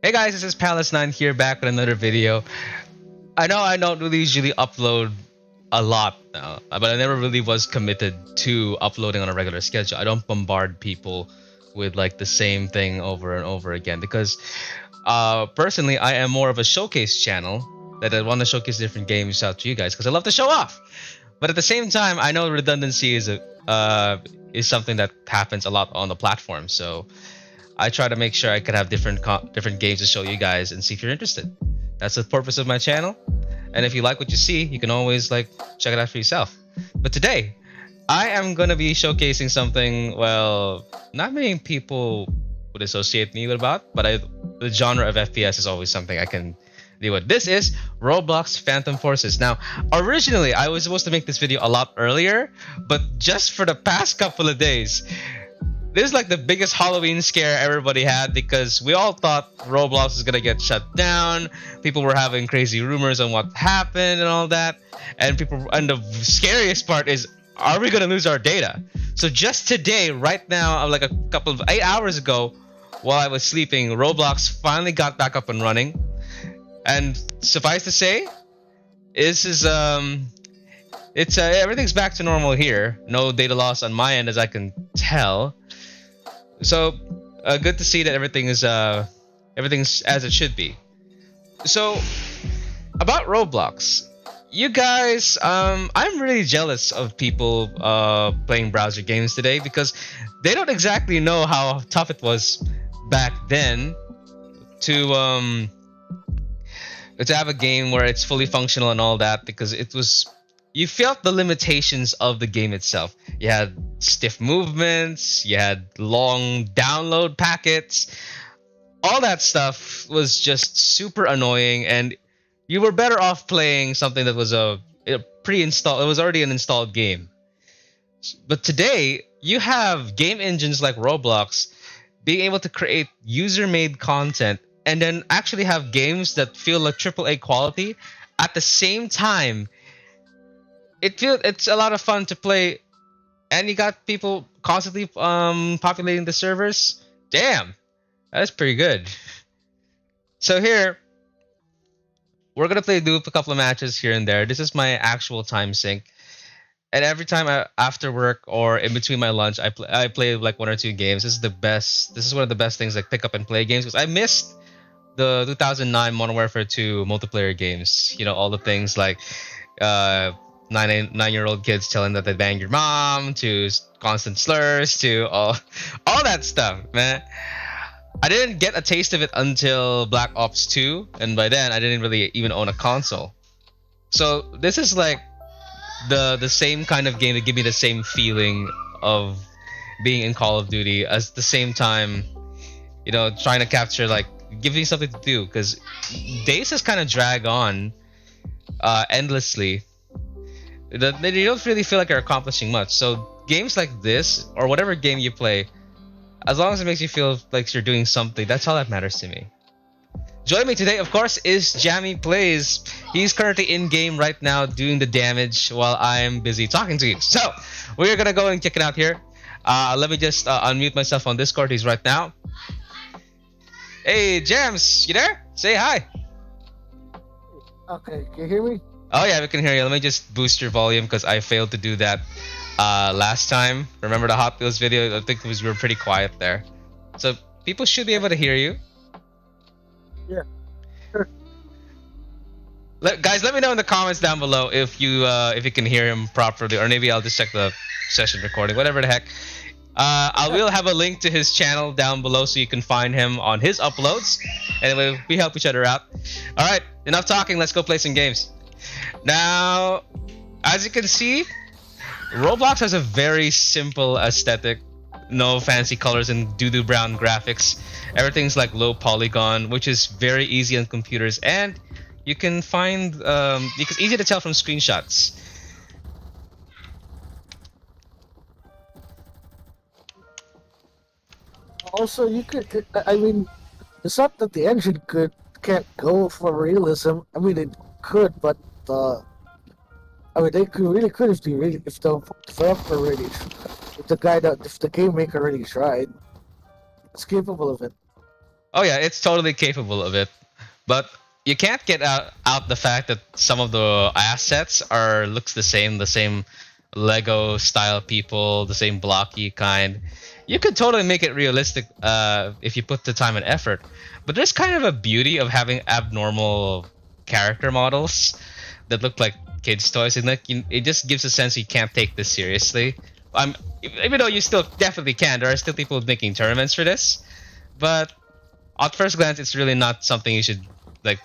Hey guys, this is Palace9 here back with another video. I know I don't really usually upload a lot now, but I never really was committed to uploading on a regular schedule. I don't bombard people with like the same thing over and over again because personally I am more of a showcase channel that I want to showcase different games out to you guys because I love to show off. But at the same time, I know redundancy is something that happens a lot on the platform. So I try to make sure I can have different games to show you guys and see if you're interested. That's the purpose of my channel. And if you like what you see, you can always like check it out for yourself. But today, I am gonna be showcasing something. Well, not many people would associate me with about, but the genre of FPS is always something I can deal with. This is Roblox Phantom Forces. Now, originally I was supposed to make this video a lot earlier, but just for the past couple of days, this is like the biggest Halloween scare everybody had because we all thought Roblox was gonna get shut down. People were having crazy rumors on what happened and all that. And the scariest part is, are we gonna lose our data? So just today, right now, like a couple of 8 hours ago, while I was sleeping, Roblox finally got back up and running. And suffice to say, this is it's everything's back to normal here. No data loss on my end, as I can tell. So good to see that everything's as it should be. So about Roblox, you guys, I'm really jealous of people playing browser games today because they don't exactly know how tough it was back then to have a game where it's fully functional and all that, because you felt the limitations of the game itself. You had stiff movements, you had long download packets. All that stuff was just super annoying, and you were better off playing something that was a pre-installed. It was already an installed game. But today, you have game engines like Roblox being able to create user-made content and then actually have games that feel like AAA quality at the same time. It's a lot of fun to play, and you got people constantly populating the servers. Damn, that's pretty good. So here we're gonna do a couple of matches here and there. This is my actual time sync, and every time after work or in between my lunch, I play like one or two games. This is the best. This is one of the best things, like pick up and play games, because I missed the 2009 Modern Warfare 2 multiplayer games. You know, all the things like 9-year-old kids telling that they banged your mom, to constant slurs, to all that stuff, man. I didn't get a taste of it until Black Ops 2, and by then I didn't really even own a console. So this is like the same kind of game that give me the same feeling of being in Call of Duty, as the same time, you know, trying to capture, like, give me something to do, because days just kind of drag on endlessly. You don't really feel like you're accomplishing much. So games like this, or whatever game you play, as long as it makes you feel like you're doing something, that's all that matters to me. Joining me today, of course, is Jammy Plays. He's currently in game right now doing the damage while I'm busy talking to you. So we're gonna go and check it out here. Let me just unmute myself on Discord. He's right now. Hey Jams, you there? Say hi. Okay, can you hear me? Oh yeah, we can hear you. Let me just boost your volume because I failed to do that last time. Remember the Hot Wheels video? I think we were pretty quiet there. So people should be able to hear you. Yeah. Sure. Guys, let me know in the comments down below if you can hear him properly, or maybe I'll just check the session recording, whatever the heck. I will have a link to his channel down below so you can find him on his uploads. Anyway, we help each other out. All right, enough talking. Let's go play some games. Now, as you can see, Roblox has a very simple aesthetic. No fancy colors and doo-doo brown graphics. Everything's like low polygon, which is very easy on computers, and you can find it's easy to tell from screenshots. Also, you could. I mean, it's not that the engine can't go for realism. I mean, it could, but I mean, they could if the developer really, if the game maker really tried, it's capable of it. Oh yeah, it's totally capable of it. But you can't get out the fact that some of the assets are looks the same Lego style people, the same blocky kind. You could totally make it realistic if you put the time and effort. But there's kind of a beauty of having abnormal character models that look like kids' toys, and like it just gives a sense you can't take this seriously. Even though you still definitely can. There are still people making tournaments for this, but at first glance, it's really not something you should like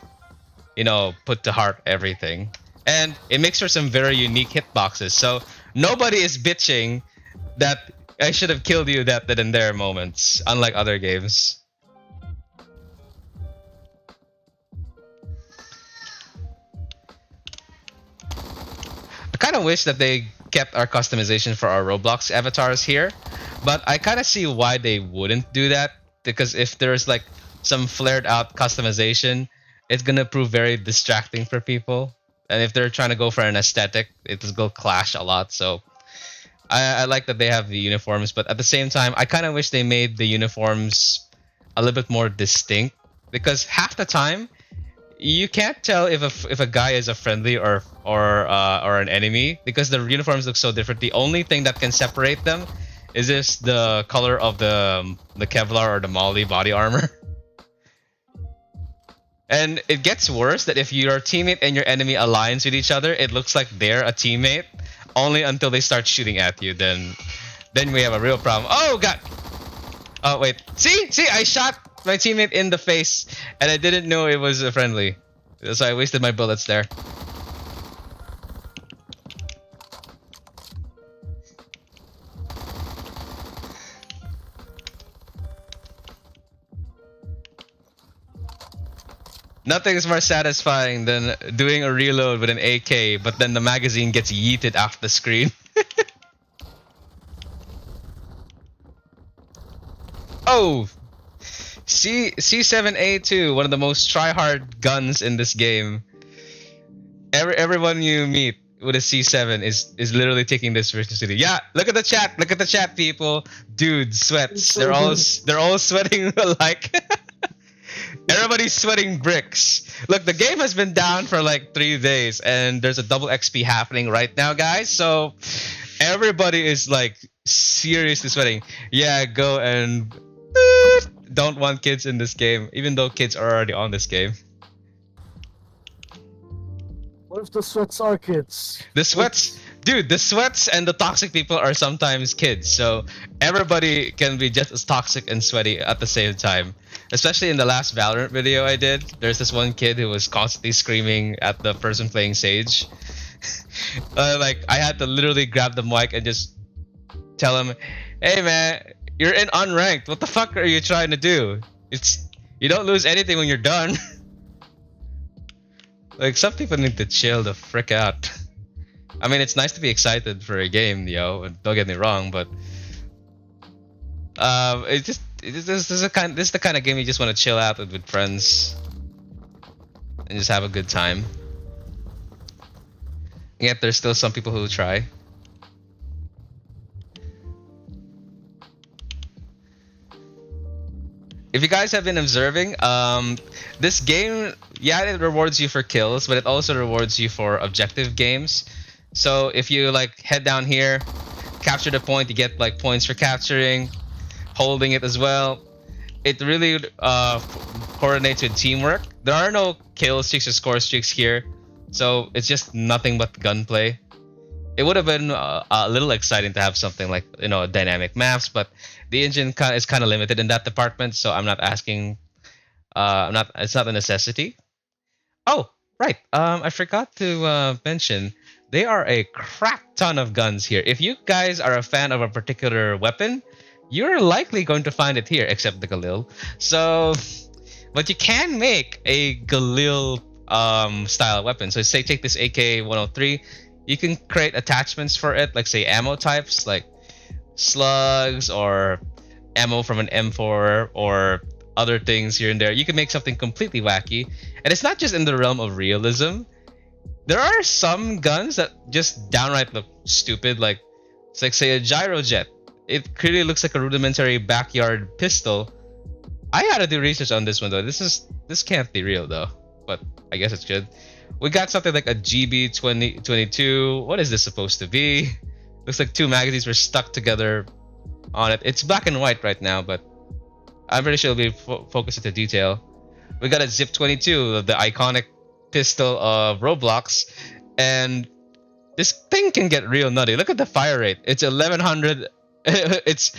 put to heart everything. And it makes for some very unique hitboxes. So nobody is bitching that I should have killed you that then and there moments, unlike other games. I kind of wish that they kept our customization for our Roblox avatars here, but I kind of see why they wouldn't do that, because if there's like some flared out customization, it's gonna prove very distracting for people. And if they're trying to go for an aesthetic, it'll go clash a lot. So I like that they have the uniforms, but at the same time, I kind of wish they made the uniforms a little bit more distinct, because half the time you can't tell if a guy is a friendly or an enemy, because the uniforms look so different. The only thing that can separate them is just the color of the Kevlar or the Molly body armor. And it gets worse that if your teammate and your enemy aligns with each other, it looks like they're a teammate. Only until they start shooting at you, then we have a real problem. Oh god! Oh wait, see, I shot my teammate in the face, and I didn't know it was a friendly, so I wasted my bullets there. Nothing is more satisfying than doing a reload with an AK, but then the magazine gets yeeted off the screen. Oh! C7A2, one of the most try-hard guns in this game. Everyone you meet with a C7 is literally taking this seriously. Yeah, look at the chat. Look at the chat, people. Dude, sweats. They're all sweating alike. Everybody's sweating bricks. Look, the game has been down for like 3 days, and there's a double XP happening right now, guys. So everybody is like seriously sweating. Yeah, go and don't want kids in this game, even though kids are already on this game. What if the sweats are kids? The sweats, dude, the sweats and the toxic people are sometimes kids. So everybody can be just as toxic and sweaty at the same time. Especially in the last Valorant video I did, there's this one kid who was constantly screaming at the person playing Sage. Like, I had to literally grab the mic and just tell him, "Hey man, you're in unranked. What the fuck are you trying to do? You don't lose anything when you're done." Like, some people need to chill the frick out. I mean, it's nice to be excited for a game, yo. Don't get me wrong, but this is the kind of game you just want to chill out with friends and just have a good time. Yet there's still some people who try. If you guys have been observing, this game, yeah, it rewards you for kills, but it also rewards you for objective games. So if you like head down here, capture the point, you get like points for capturing, holding it as well. It really coordinates with teamwork. There are no kill streaks or score streaks here, so it's just nothing but gunplay. It would have been a little exciting to have something like dynamic maps, but the engine is kind of limited in that department, so I'm not asking. It's not a necessity. Oh, right. I forgot to mention there are a crap ton of guns here. If you guys are a fan of a particular weapon, you're likely going to find it here, except the Galil. So, but you can make a Galil style weapon. So say take this AK-103. You can create attachments for it, like say ammo types, like slugs or ammo from an M4 or other things here and there. You can make something completely wacky. And it's not just in the realm of realism. There are some guns that just downright look stupid, like it's like say a gyrojet. It clearly looks like a rudimentary backyard pistol, I had to do research on this one though. This can't be real though, but I guess it's good. We got something like a GB 2022. What is this supposed to be? Looks like two magazines were stuck together on it. It's black and white right now, but I'm pretty sure it'll be focused into detail. We got a Zip 22, the iconic pistol of Roblox, and this thing can get real nutty. Look at the fire rate. It's 1100. It's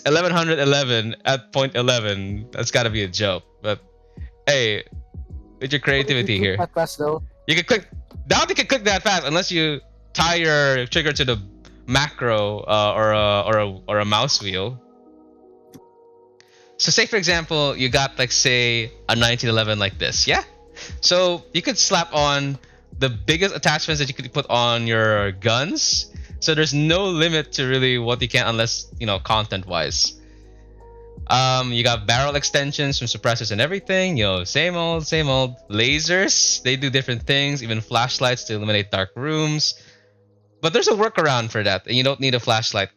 1111 at point 11. That's got to be a joke. But hey, with your What if you creativity click here, that fast though? you can click. Doubt you can click that fast unless you tie your trigger to the macro or a mouse wheel. So say for example, you got like say a 1911 like this, yeah. So you could slap on the biggest attachments that you could put on your guns. So there's no limit to really what you can unless content wise. You got barrel extensions from suppressors and everything. Same old, same old. Lasers, they do different things. Even flashlights to illuminate dark rooms. But there's a workaround for that, and you don't need a flashlight.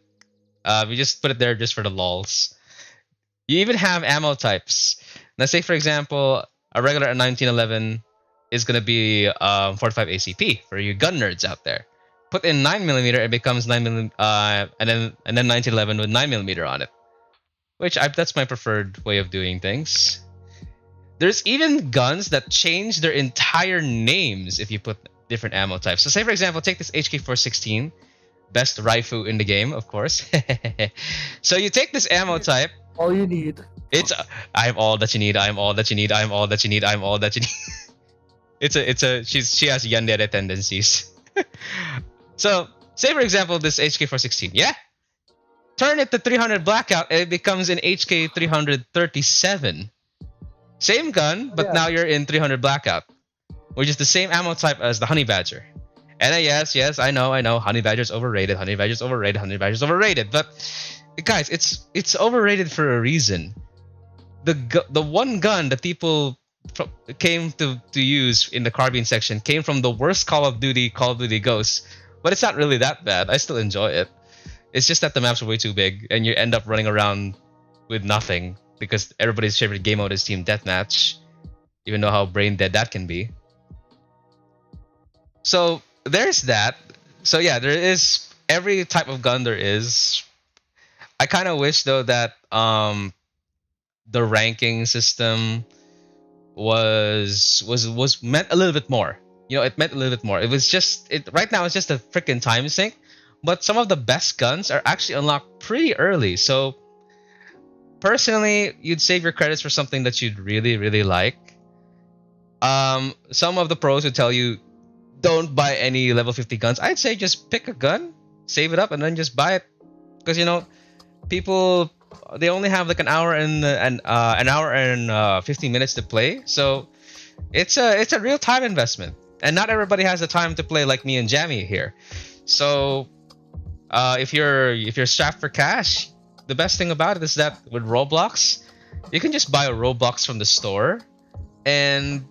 You just put it there just for the lols. You even have ammo types. Now, say for example, a regular 1911 is gonna be 45 ACP for you gun nerds out there. Put in 9mm, it becomes 9mm, and then 1911 with 9mm on it, which that's my preferred way of doing things. There's even guns that change their entire names if you put different ammo types. So say for example, take this HK416, best rifle in the game, of course. So you take this ammo type. All you need. It's I am all that you need. I am all that you need. I am all that you need. I am all that you need. She has yandere tendencies. So say for example this HK416, yeah. Turn it to 300 blackout, and it becomes an HK 337. Same gun, but Yeah. now you're in 300 blackout, which is the same ammo type as the Honey Badger. And yes, I know, Honey Badger's overrated. Honey Badger's overrated. Honey Badger's overrated. But guys, it's overrated for a reason. The one gun that people came to use in the carbine section came from the worst Call of Duty Ghosts, but it's not really that bad. I still enjoy it. It's just that the maps are way too big, and you end up running around with nothing because everybody's favorite game mode is Team Deathmatch, even though how brain dead that can be. So there's that. So yeah, there is every type of gun there is. I kind of wish though that the ranking system was meant a little bit more. It meant a little bit more. It was just right now it's just a freaking time sink. But some of the best guns are actually unlocked pretty early. So personally, you'd save your credits for something that you'd really, really like. Some of the pros would tell you don't buy any level 50 guns. I'd say just pick a gun, save it up, and then just buy it. Because people they only have like an hour and 15 minutes to play. So it's a real time investment. And not everybody has the time to play like me and Jammy here. So if you're strapped for cash, the best thing about it is that with Roblox, you can just buy a Roblox from the store, and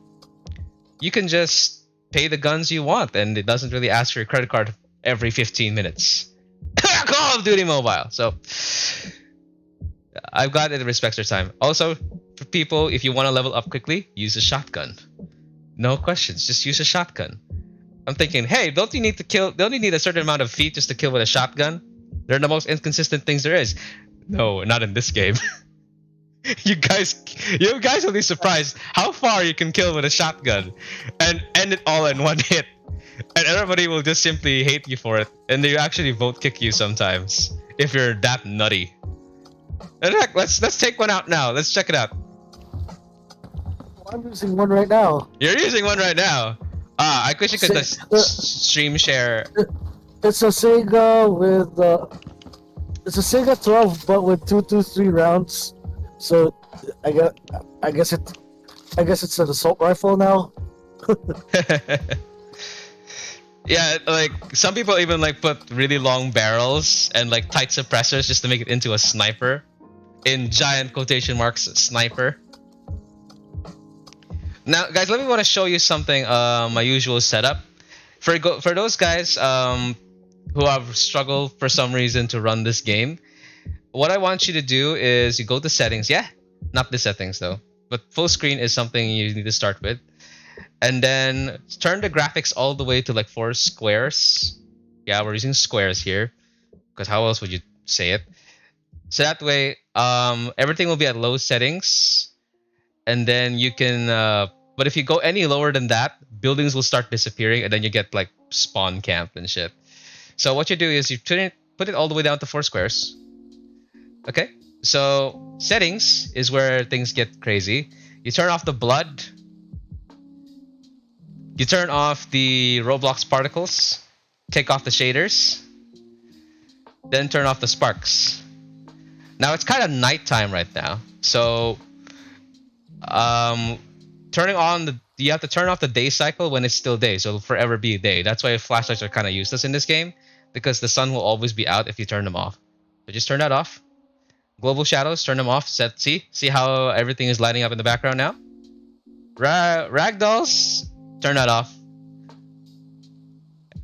you can just pay the guns you want, and it doesn't really ask for your credit card every 15 minutes. Call of Duty Mobile. So I've got it respects their time. Also, for people, if you want to level up quickly, use a shotgun. No questions, just use a shotgun. I'm thinking, hey, don't you need a certain amount of feet just to kill with a shotgun? They're the most inconsistent things there is. No, not in this game. you guys will be surprised how far you can kill with a shotgun and end it all in one hit. And everybody will just simply hate you for it. And they actually vote kick you sometimes if you're that nutty. And heck, let's take one out now. Let's check it out. I'm using one right now. You're using one right now. I wish you could stream share. It's a Sega with it's a Sega 12, but with 223 rounds. So I guess it's an assault rifle now. Yeah, like some people even like put really long barrels and like tight suppressors just to make it into a sniper. In giant quotation marks, sniper. Now, guys, let me want to show you something. My usual setup for those guys who have struggled for some reason to run this game. What I want you to do is you go to settings, yeah, Not the settings though. But full screen is something you need to start with. And then turn the graphics all the way to like 4 squares. Yeah, we're using squares here because how else would you say it? So that way, everything will be at low settings, and then you can. But if you go any lower than that, buildings will start disappearing, and then you get like spawn camp and shit. So what you do is you put it all the way down to 4 squares. Okay. So settings is where things get crazy. You turn off the blood. You turn off the Roblox particles. Take off the shaders. Then turn off the sparks. Now it's kind of nighttime right now, so um, turning on the you have to turn off the day cycle when it's still day, so it'll forever be day. That's why flashlights are kind of useless in this game because the sun will always be out if you turn them off. So just turn that off. Global shadows, turn them off. See how everything is lighting up in the background now. Ragdolls, turn that off.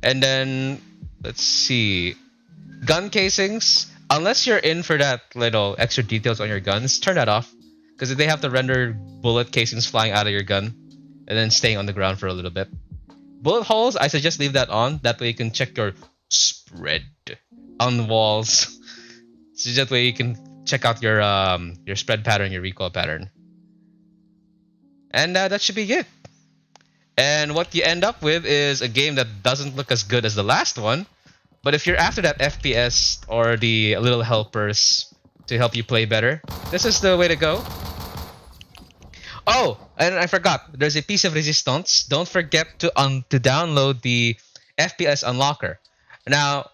And then let's see, gun casings. Unless you're in for that little extra details on your guns, turn that off because they have to render bullet casings flying out of your gun and then staying on the ground for a little bit. Bullet holes, I suggest leave that on. That way you can check your spread on the walls. So that way you can check out your spread pattern, your recoil pattern, and that should be it. And what you end up with is a game that doesn't look as good as the last one. But if you're after that FPS or the little helpers to help you play better, this is the way to go. Oh, and I forgot. There's a piece of resistance. Don't forget to download the FPS unlocker. Now,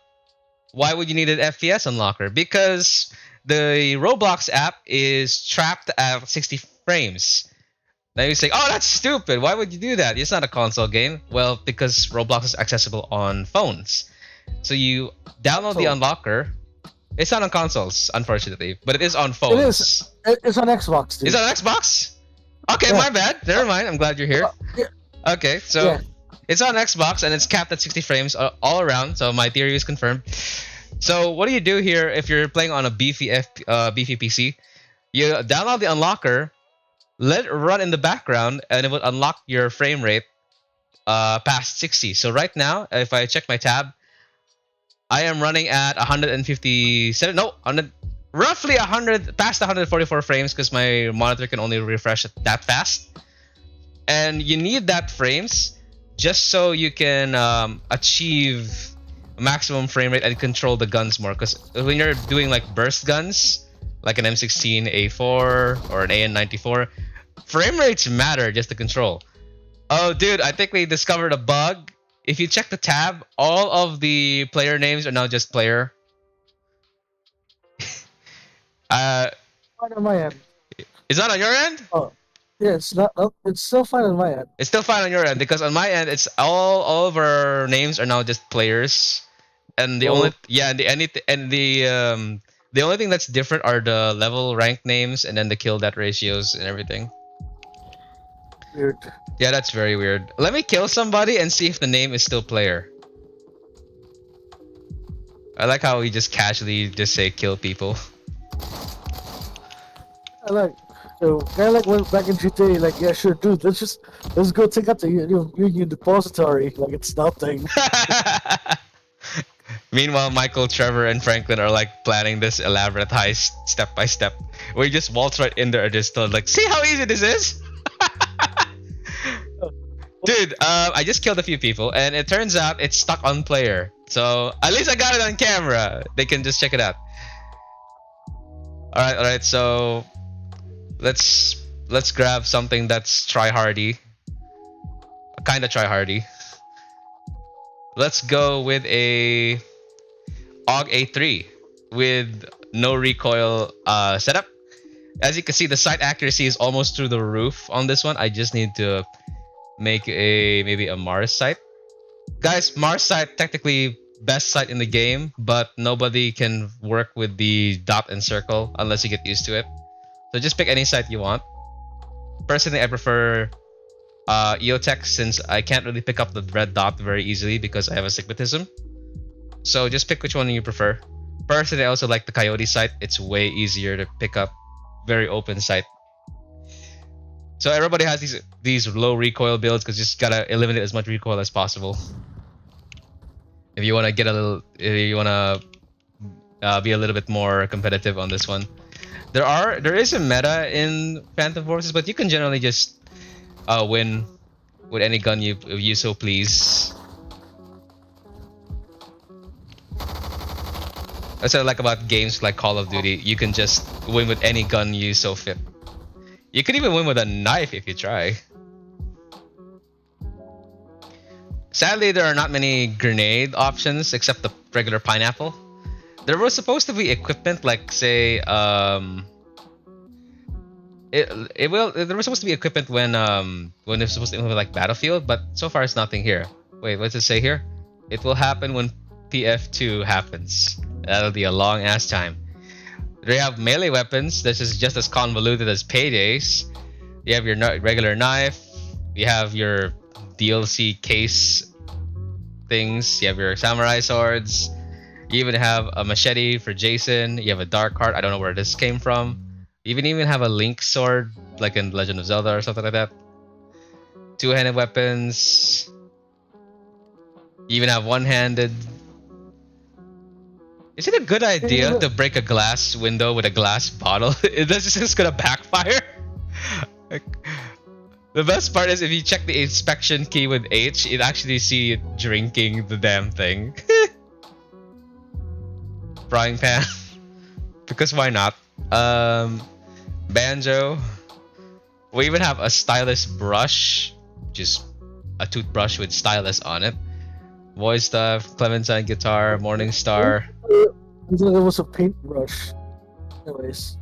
why would you need an FPS unlocker? Because the Roblox app is trapped at 60 frames. Now you say, "Oh, that's stupid. Why would you do that? It's not a console game." Well, because Roblox is accessible on phones. So you download the unlocker. It's not on consoles, unfortunately, but it is on phones. It is. It's on Xbox, dude. Is it on Xbox? Okay, yeah. My bad. Never mind. I'm glad you're here. Yeah. Okay, so it's on Xbox and it's capped at 60 frames all around. So my theory is confirmed. So what do you do here if you're playing on a beefy PC? You download the unlocker, let it run in the background, and it will unlock your frame rate past 60. So right now, if I check my tab, I am running at 157. No, 100, roughly 100, past 144 frames because my monitor can only refresh it that fast. And you need that frames just so you can achieve maximum frame rate and control the guns more. Because when you're doing like burst guns, like an M16 A4 or an AN94, frame rates matter just to control. Oh, dude, I think we discovered a bug. If you check the tab, all of the player names are now just player. Fine on my end. Is that on your end? Oh, yeah, it's not. Oh, it's still fine on my end. It's still fine on your end because on my end, it's all of our names are now just players, and the only the only thing that's different are the level rank names and then the kill death ratios and everything. Weird. Yeah, that's very weird. Let me kill somebody and see if the name is still player. I like how we just casually just say kill people. I like, kind of like when back in GTA, like, yeah, sure, dude, let's go take out the Union Depository, like it's nothing. Meanwhile, Michael, Trevor, and Franklin are like planning this elaborate heist step by step. We just waltz right in there and just like, see how easy this is? Dude, I just killed a few people, and it turns out it's stuck on player. So at least I got it on camera. They can just check it out. All right. So let's grab something that's tryhardy, kind of tryhardy. Let's go with a AUG A3 with no recoil setup. As you can see, the sight accuracy is almost through the roof on this one. I just need to make maybe a Mars sight. Guys, Mars sight technically best sight in the game, but nobody can work with the dot and circle unless you get used to it. So just pick any sight you want. Personally, I prefer EOTech since I can't really pick up the red dot very easily because I have astigmatism. So just pick which one you prefer. Personally, I also like the Coyote sight. It's way easier to pick up. Very open sight. So everybody has these low recoil builds because you just gotta eliminate as much recoil as possible. If you want to get a little, if you want to be a little bit more competitive on this one, there is a meta in Phantom Forces, but you can generally just win with any gun you so please. That's what I like about games like Call of Duty. You can just win with any gun you so fit. You could even win with a knife if you try. Sadly, there are not many grenade options except the regular pineapple. There was supposed to be equipment like say there was supposed to be equipment when it's supposed to implement like Battlefield, but so far it's nothing here. Wait, what's it say here? It will happen when PF2 happens. That'll be a long ass time. They have melee weapons. This is just as convoluted as Paydays. You have your regular knife. You have your DLC case things. You have your samurai swords. You even have a machete for Jason. You have a dark heart. I don't know where this came from. You even have a Link sword, like in Legend of Zelda or something like that. Two-handed weapons. You even have one-handed. Is it a good idea to break a glass window with a glass bottle? Is this gonna backfire? Like, the best part is if you check the inspection key with H, it actually see it drinking the damn thing. Frying pan. Because why not? Banjo. We even have a stylus brush, which is a toothbrush with stylus on it. Voice stuff, Clementine guitar, Morningstar. I thought it was a paintbrush. Anyways.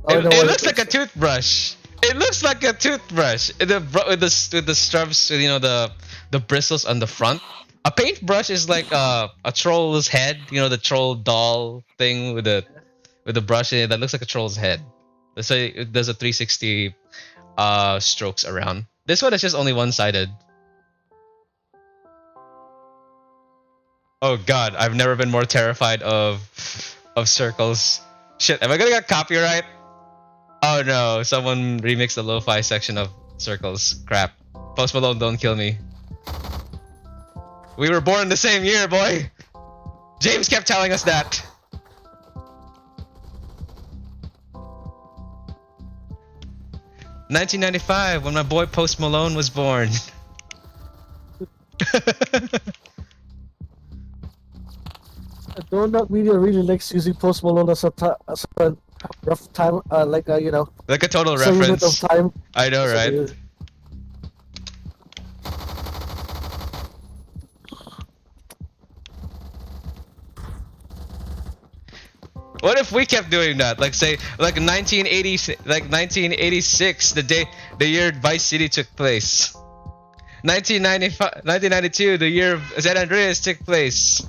It looks like a toothbrush. It looks like a toothbrush. With the stubs, you know, the bristles on the front. A paintbrush is like a troll's head. You know, the troll doll thing with the brush in it that looks like a troll's head. Let's say it does a 360 strokes around. This one is just only one-sided. Oh god, I've never been more terrified of circles. Shit, am I gonna get copyright? Oh no, someone remixed the lo-fi section of circles. Crap. Post Malone, don't kill me. We were born the same year, boy! James kept telling us that. "1995, when my boy Post Malone was born." Donut Media really likes using Post Malone as a rough time, you know, like a total segment reference. of time. I know, right? What if we kept doing that? Like say, like 1986, the year Vice City took place. 1992, the year San Andreas took place.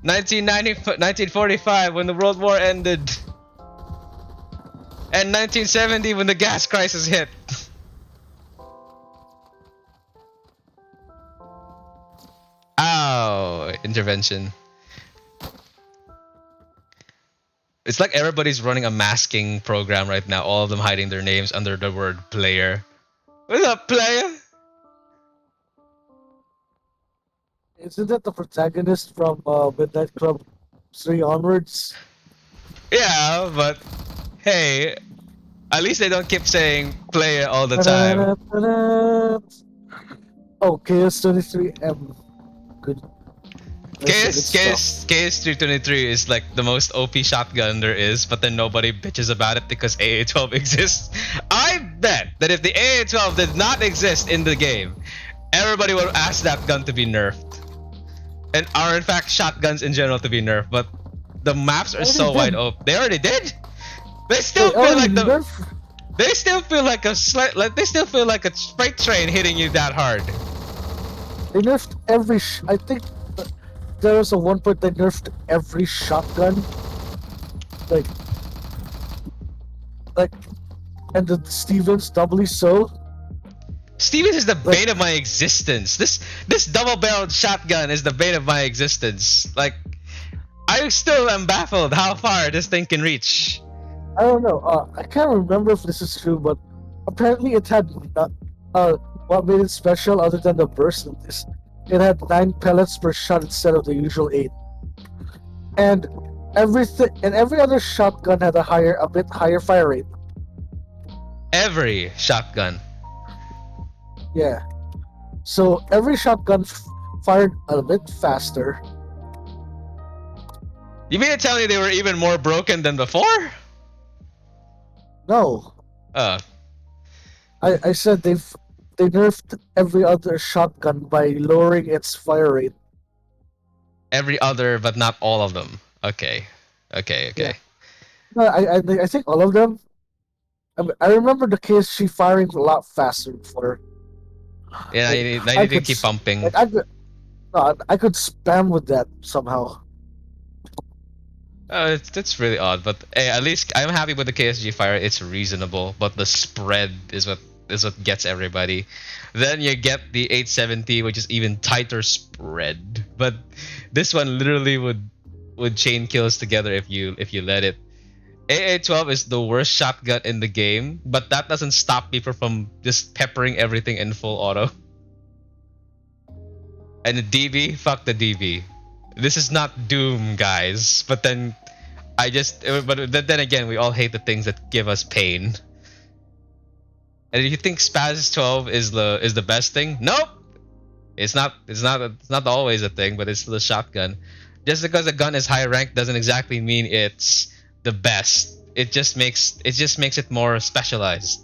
1945, when the World War ended. And 1970, when the gas crisis hit. Ow! Intervention. It's like everybody's running a masking program right now. All of them hiding their names under the word player. What's up, player? Isn't that the protagonist from Midnight Club 3 onwards? Yeah, but hey, at least they don't keep saying player all the time. Oh, KS23M. Good. KS323 is like the most OP shotgun there is, but then nobody bitches about it because AA12 exists. I bet that if the AA12 did not exist in the game, everybody would ask that gun to be nerfed. And are in fact shotguns in general to be nerfed, but the maps are so wide open. They already did? They still feel like they still feel like a freight train hitting you that hard. They nerfed every I think there was a one point they nerfed every shotgun. Like and the Stevens doubly so. Stevens is the bane of my existence. This double-barreled shotgun is the bane of my existence. Like, I still am baffled how far this thing can reach. I don't know. I can't remember if this is true, but apparently it had uh, what made it special other than the burst is it had 9 pellets per shot instead of the usual 8, and every other shotgun had a bit higher fire rate. Every shotgun. Yeah, so every shotgun fired a bit faster. You mean to tell me they were even more broken than before? No, Uh, I said they nerfed every other shotgun by lowering its fire rate. every other, but not all of them. Okay. Okay, Yeah, okay. no, I think all of them. I remember the KSG firing a lot faster before. Yeah, Like I I need to could, keep pumping. like I could, no, I could spam with that somehow. That's really odd, but hey, at least I'm happy with the KSG fire. It's reasonable, but the spread is what gets everybody. Then you get the 870, which is even tighter spread. But this one literally would chain kills together if you let it. AA12 is the worst shotgun in the game, but that doesn't stop me from just peppering everything in full auto. And the DB, fuck the DB. This is not Doom, guys. But then then again, we all hate the things that give us pain. And if you think Spaz 12 is the best thing, nope. It's not always a thing, but it's still a shotgun. Just because a gun is high rank doesn't exactly mean it's the best. It just makes it more specialized.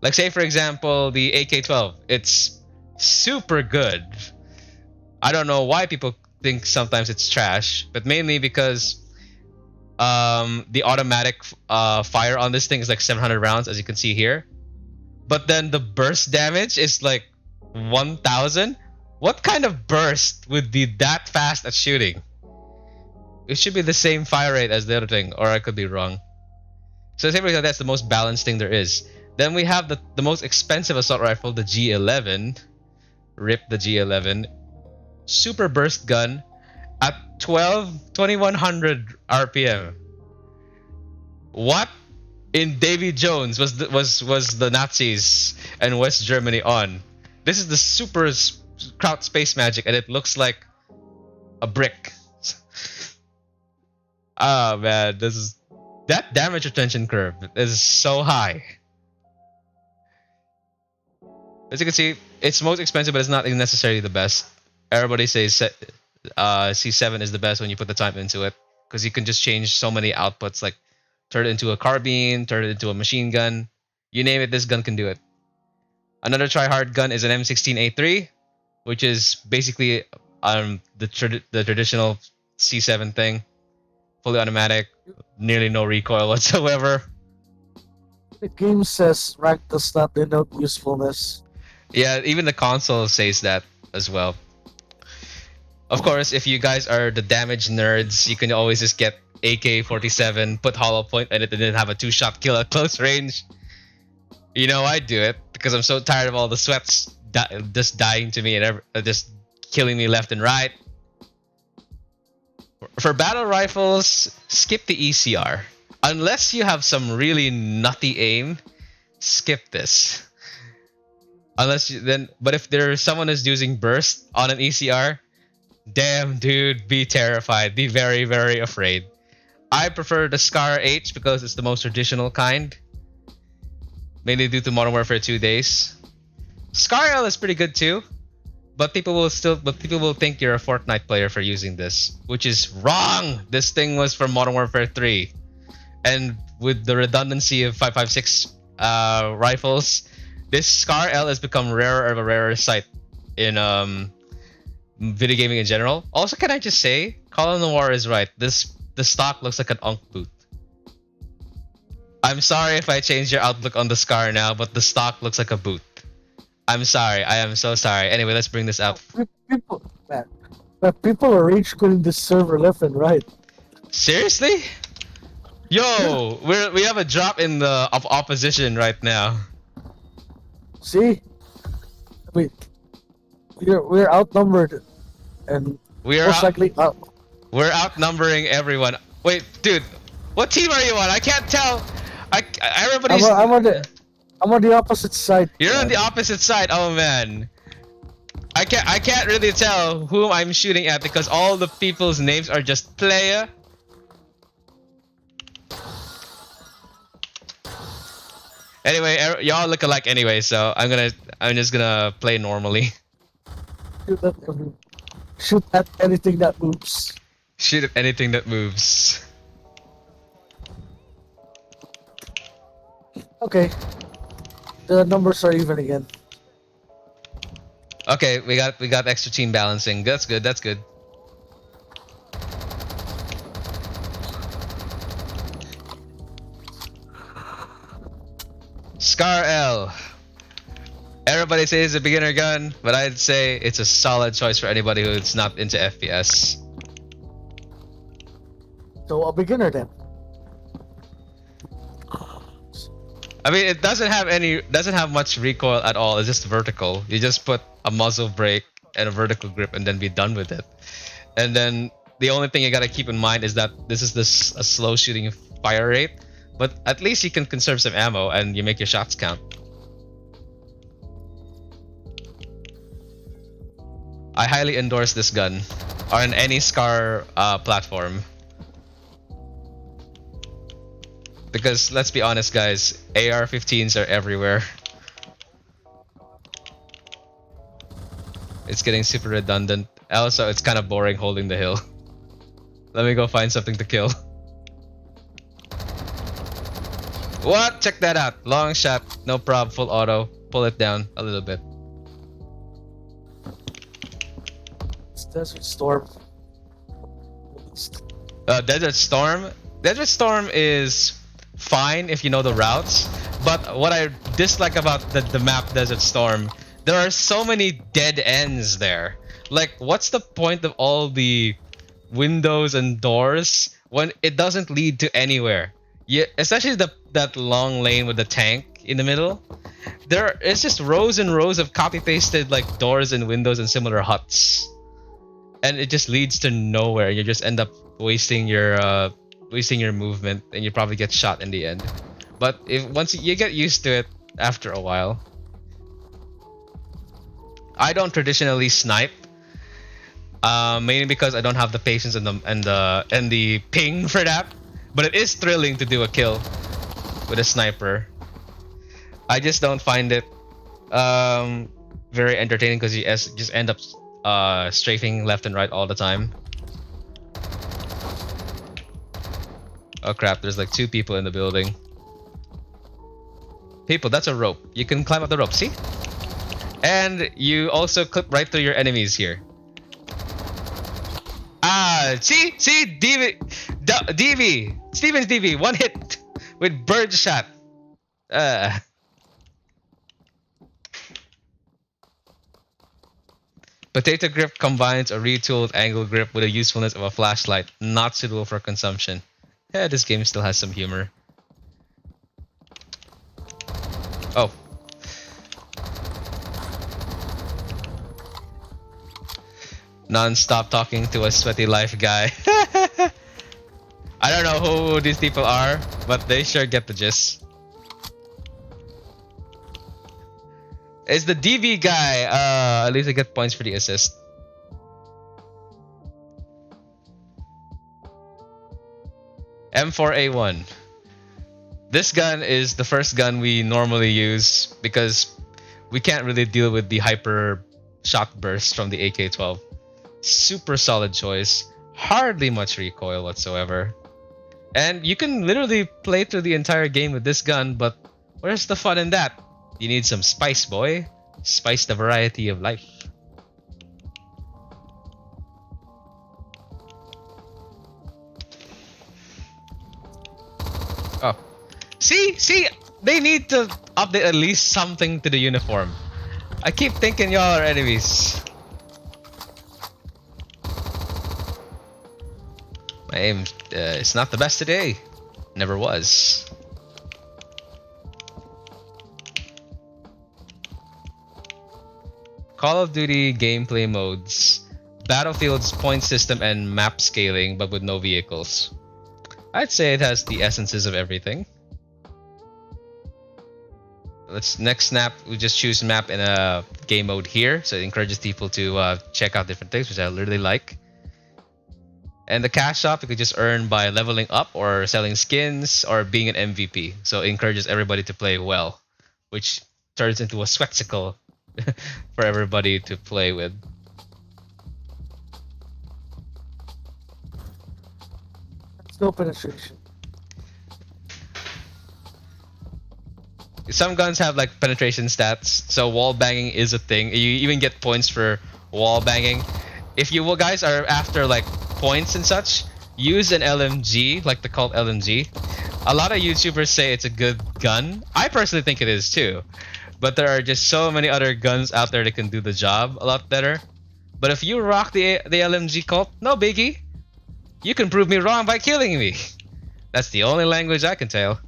Like say for example the AK-12, it's super good. I don't know why people think sometimes it's trash, but mainly because the automatic fire on this thing is like 700 rounds, as you can see here. But then the burst damage is like 1,000. What kind of burst would be that fast at shooting? It should be the same fire rate as the other thing, or I could be wrong. So say for example, that's the most balanced thing there is. Then we have the most expensive assault rifle, the G11. Rip the G11. Super burst gun at 2100 RPM. What in Davy Jones was the Nazis and West Germany on? This is the super Kraut space magic, and it looks like a brick. Ah man, this is that damage retention curve is so high. As you can see, it's most expensive, but it's not necessarily the best. Everybody says C7 is the best when you put the time into it, because you can just change so many outputs, like turn it into a carbine, turn it into a machine gun. You name it, this gun can do it. Another try-hard gun is an M16A3, which is basically the traditional C7 thing, fully automatic, nearly no recoil whatsoever. The game says rank does not denote usefulness. Yeah, even the console says that as well. Of course, if you guys are the damage nerds, you can always just get AK-47, put hollow point, and it didn't have a 2-shot kill at close range. You know I do it because I'm so tired of all the sweats just dying to me and just killing me left and right. For battle rifles, skip the ECR. Unless you have some really nutty aim, skip this. But if there's someone who's using burst on an ECR, damn dude, be terrified. Be very, very afraid. I prefer the Scar H because it's the most traditional kind. Mainly due to Modern Warfare 2 days. Scar L is pretty good too. But people will think you're a Fortnite player for using this, which is wrong. This thing was from Modern Warfare 3. And with the redundancy of 5.56 rifles, this Scar L has become rarer of a rarer sight in video gaming in general. Also, can I just say, Colin Noir is right. The stock looks like an Unk boot. I'm sorry if I changed your outlook on the Scar now, but the stock looks like a boot. I'm sorry. I am so sorry. Anyway, let's bring this up. People are rage quitting this server left and right. Seriously? Yo, we have a drop in the opposition right now. See, we're outnumbered, and most likely out. We're outnumbering everyone. Wait, dude, what team are you on? I can't tell. Everybody's. I'm on the opposite side, You're on man. the opposite side. Oh man. I can't really tell whom I'm shooting at because all the people's names are just playa. Anyway, y'all look alike anyway, so I'm just gonna play normally. Shoot at, shoot at anything that moves. Shoot at anything that moves. Okay. The numbers are even again. Okay, we got extra team balancing. That's good. That's good. Scar L. Everybody says it's a beginner gun, but I'd say it's a solid choice for anybody who's not into FPS. So a beginner then. I mean, it doesn't have much recoil at all. It's just vertical. You just put a muzzle brake and a vertical grip, and then be done with it. And then the only thing you gotta keep in mind is that this is a slow shooting fire rate, but at least you can conserve some ammo and you make your shots count. I highly endorse this gun on any SCAR platform. Because let's be honest, guys, AR-15s are everywhere. It's getting super redundant. Also, it's kind of boring holding the hill. Let me go find something to kill. What? Check that out. Long shot, no prob, full auto. Pull it down a little bit. It's Desert Storm. Desert Storm. Desert Storm is fine if you know the routes, but what I dislike about the map Desert Storm, there are so many dead ends there. Like, what's the point of all the windows and doors when it doesn't lead to anywhere? Yeah, especially that long lane with the tank in the middle. It's just rows and rows of copy pasted like doors and windows and similar huts, and it just leads to nowhere. You just end up wasting your movement, and you probably get shot in the end. But if once you get used to it after a while. I don't traditionally snipe, mainly because I don't have the patience and the ping for that. But it is thrilling to do a kill with a sniper. I just don't find it very entertaining because you just end up strafing left and right all the time. Oh crap, there's like 2 people in the building. People, that's a rope. You can climb up the rope, see? And you also clip right through your enemies here. See? DV! Steven's DV, 1 hit with bird shot. Potato grip combines a retooled angle grip with the usefulness of a flashlight, not suitable for consumption. Yeah, this game still has some humor. Oh. Non-stop talking to a sweaty life guy. I don't know who these people are, but they sure get the gist. It's the DV guy. At least I get points for the assist. M4A1. This gun is the first gun we normally use because we can't really deal with the hyper shot burst from the AK-12. Super solid choice. Hardly much recoil whatsoever. And you can literally play through the entire game with this gun, but where's the fun in that? You need some spice, boy. Spice the variety of life. Oh. See, they need to update at least something to the uniform. I keep thinking y'all are enemies. My aim is not the best today. Never was. Call of Duty gameplay modes. Battlefield's point system and map scaling, but with no vehicles. I'd say it has the essences of everything. Let's next snap. We just choose map in a game mode here, so it encourages people to check out different things, which I really like. And the cash shop you could just earn by leveling up or selling skins or being an MVP. So it encourages everybody to play well, which turns into a spectacle for everybody to play with. No penetration. Some guns have like penetration stats, so wall banging is a thing. You even get points for wall banging. If you guys are after like points and such, use an LMG, like the Cult LMG. A lot of YouTubers say it's a good gun. I personally think it is too, but there are just so many other guns out there that can do the job a lot better. But if you rock the LMG Cult, no biggie. You can prove me wrong by killing me. That's the only language I can tell.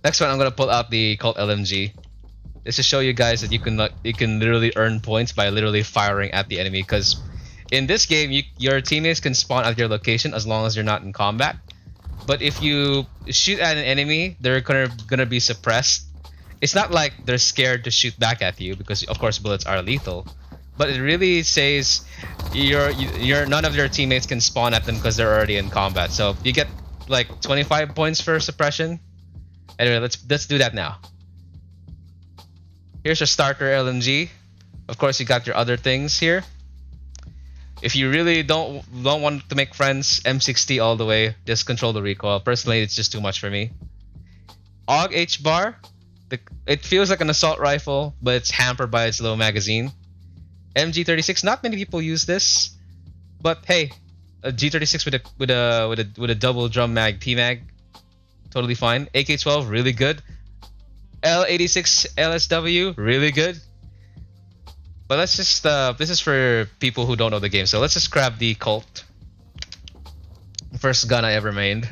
Next one, I'm gonna pull out the Cult LMG. This to show you guys that you can literally earn points by literally firing at the enemy. Because in this game, your teammates can spawn at your location as long as you're not in combat. But if you shoot at an enemy, they're gonna be suppressed. It's not like they're scared to shoot back at you because of course bullets are lethal. But it really says your none of your teammates can spawn at them because they're already in combat. So you get like 25 points for suppression. Anyway, let's do that now. Here's your starter LMG. Of course, you got your other things here. If you really don't want to make friends, M60 all the way. Just control the recoil. Personally, it's just too much for me. AUG H bar. It feels like an assault rifle, but it's hampered by its low magazine. MG36. Not many people use this, but hey, a G36 with a double drum mag P-mag, totally fine. AK-12, really good. L86 LSW, really good. But let's just, this is for people who don't know the game, so let's just grab the Colt. First gun I ever made.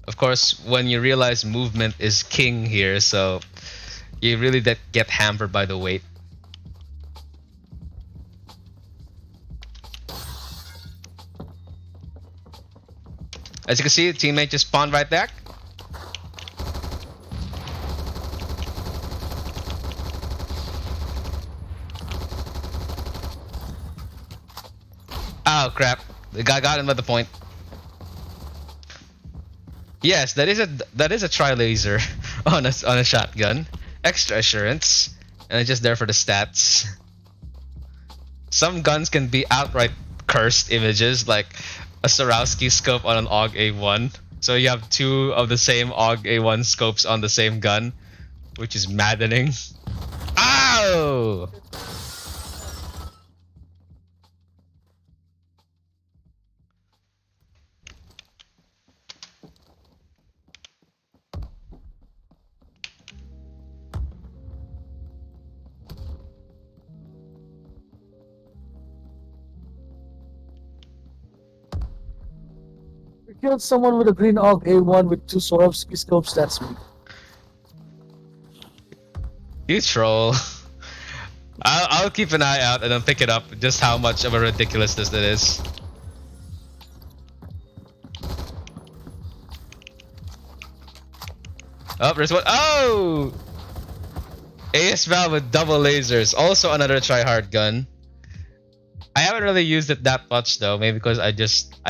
Of course, when you realize movement is king here, so you really get hampered by the weight. As you can see, the teammate just spawned right there. Oh crap! The guy got him at the point. Yes, that is a tri-laser on a shotgun. Extra assurance, and it's just there for the stats. Some guns can be outright cursed images, like a Swarovski scope on an AUG A1. So you have two of the same AUG A1 scopes on the same gun, which is maddening. Ow! You killed someone with a green AUG A1 with two Swarovski scopes, that's me. You troll. I'll keep an eye out and then pick it up just how much of a ridiculousness that is. Oh, there's one. Oh! AS Val with double lasers. Also another try-hard gun. I haven't really used it that much though. Maybe because I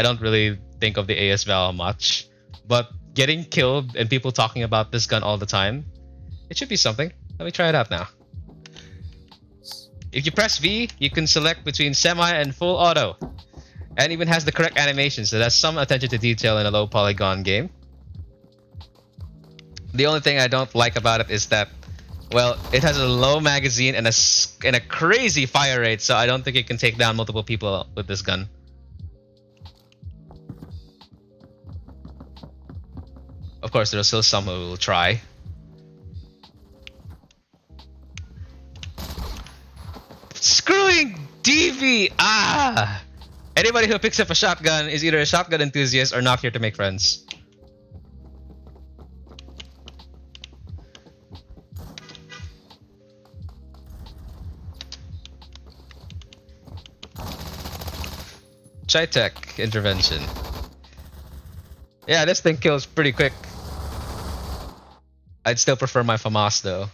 don't really think of the AS Val much. But getting killed and people talking about this gun all the time, it should be something. Let me try it out now. If you press V, you can select between semi and full auto. And even has the correct animation, so that's some attention to detail in a low polygon game. The only thing I don't like about it is that, well, it has a low magazine and a crazy fire rate, so I don't think it can take down multiple people with this gun. Of course, there are still some who will try. Screwing DV! Ah! Anybody who picks up a shotgun is either a shotgun enthusiast or not here to make friends. Try tech intervention. Yeah, this thing kills pretty quick. I'd still prefer my FAMAS though.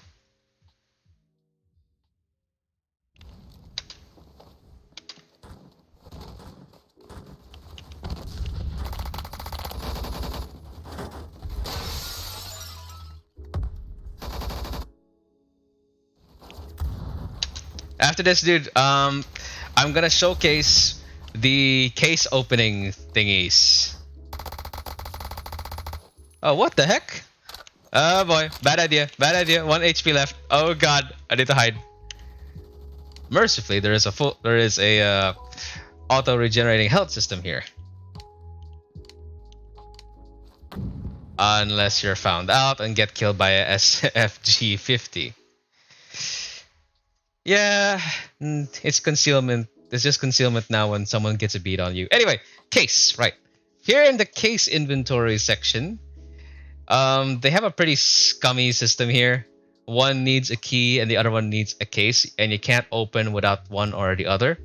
After this, dude, I'm gonna showcase the case opening thingies. Oh, what the heck? Oh boy, bad idea, bad idea. 1 HP left. Oh god, I need to hide. Mercifully, there is a auto regenerating health system here. Unless you're found out and get killed by a SFG-50. Yeah, it's concealment. It's just concealment now when someone gets a beat on you. Anyway, case, right. Here in the case inventory section, they have a pretty scummy system here. One needs a key and the other one needs a case, and you can't open without one or the other.